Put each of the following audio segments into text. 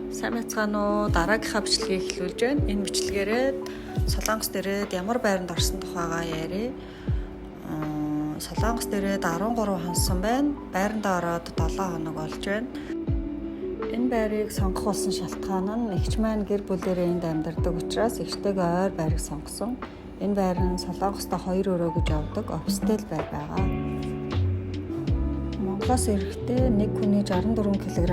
Сайн байцгаана уу? Дараагийнхаа бичлэгийг эхлүүлж байна. Энэ бичлэгээрээ Солонгос дээрээ ямар байранд орсон тухайгаа ярив. Солонгос дээрээ 13 хонсон байна. Байрандаа ороод 7 хоног болж байна. Энэ байрыг сонгох болсон шалтгаан нь эгч маань гэр бүлээрээ энд амьдардаг учраас эгчтэйгээ ойр байрыг сонгосон. Энэ байр нь Солонгоста 2 өрөө гэж явдаг офстел байр байгаа. Монголоос ирэхдээ нэг хүний 64 кг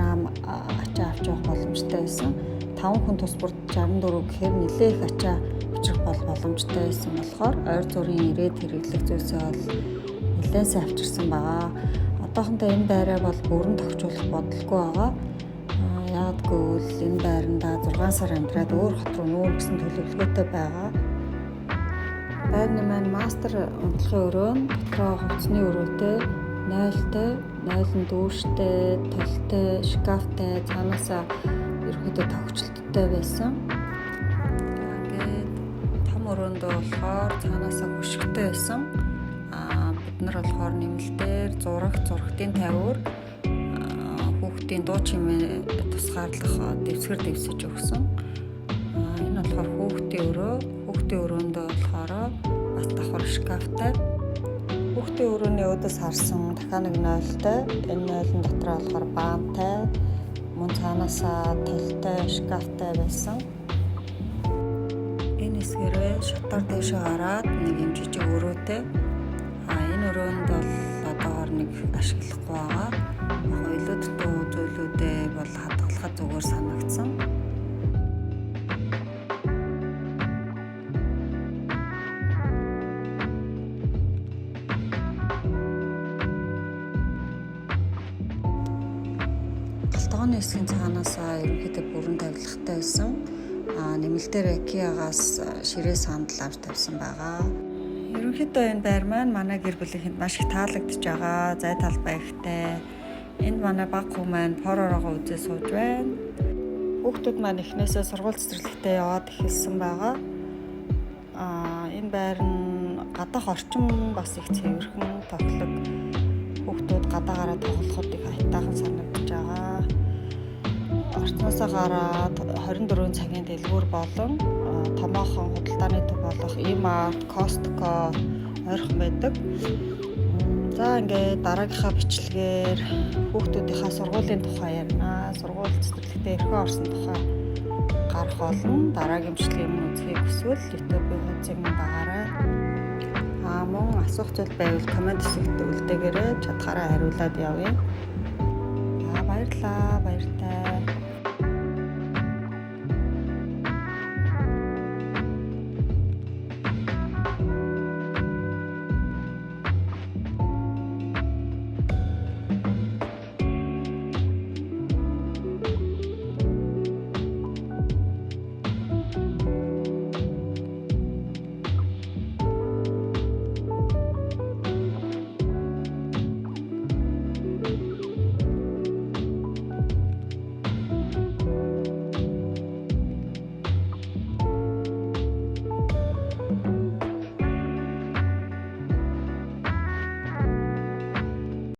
ачаа авч явах боломжтой байсан. 5 хүн тус бүрд 64 гэхээр нэлээ их ачаа авчрах боломжтой байсан болохоор ойр зүрийн ирээд хэрэглэх зүйлсээ бол нэлээд сайн авчирсан байгаа. Одоохондоо энэ байраа бол бүрэн тохижуулах бодлого байгаа. Яагадгүй бол энэ байранда 6 сар амьдраад өөр хот руу нүүр гэсэн төлөвлөгөөтэй байгаа. Байрны маань мастер унтлахын өрөө нь дотроо хувцсны өрөөтэй 0-тэй, 0 дүүштэй, толтой, шкафтай, цаанаасаа ерөөдөө тогтчлттой байсан. Тэгээд том өрөөндөө болохоор цаанаасаа хөшгтэй байсан. Бид нар болохоор нэмэлтээр зурагтын тавиур хүүхдийн дуу чимээ тусгаарлах дэвсгэр дэвсэж өгсөн. Энэ болохоор хүүхдийн өрөөндөө болохоор бас давхар шкафтай. Хүүхдийн өрөөний өөдөөс харсан дахиад нэг 0-тай. Энэ 0-ын дотроо болохоор баамтай, мөн цаанаасаа толтой, шкафтай байсан. Энэ хэсгээрээ шатар дэшээ гараад нэг юм жижиг өрөөтэй. Энэ өрөөнд бол одоогоор нэг ашиглахгүй байгаа. Илүү дутуу зүйлүүдээ бол хадгалахад зүгээр санагдсан. Галтгооны хэсгийн цаанаасаа ерөнхийдөө бүрэн тавилгатай байсан. Нэмэлтээр IKEA-гаас ширээ сандал авч тавьсан байгаа. Ерөнхийдөө энэ байр маань манай гэр бүлийнхэнд маш их таалагдж байгаа. Зай талбай ихтэй. Энд манай баг хүү маань поророгоо үзээ сууж байна. Хүүхдүүд маань эхнээсээ сургууль цэцэрлэгтээ яваад эхэлсэн байгаа. Энэ байр нь гадаах орчин бас их цэвэрхэн, тоглог. Хүүхдүүд гадаагаараа тоглоход их аятайхан санагдаж байгаа. Орчноосоо гараад 24 цагийн дэлгүүр болон томоохон худалдааны төв болох E-Mart, Costco ойрхон байдаг. За ингээд дараагийнхаа бичлэгээр хүүхдүүдийнхаа сургуулийн тухай ярина. Сургууль цэцэрлэгтээ эрхөө орсон тухай гарах болно. Дараагийн бичлэгийн өмнө үзхийг хүсвэл YouTube-ийн хуудсыг дагаарай. Мөн асуух зүйл байвал комент хэсэгт үлдээгээрэй. Чадхаараа хариулаад явъя. Баярлалаа. Баяртай.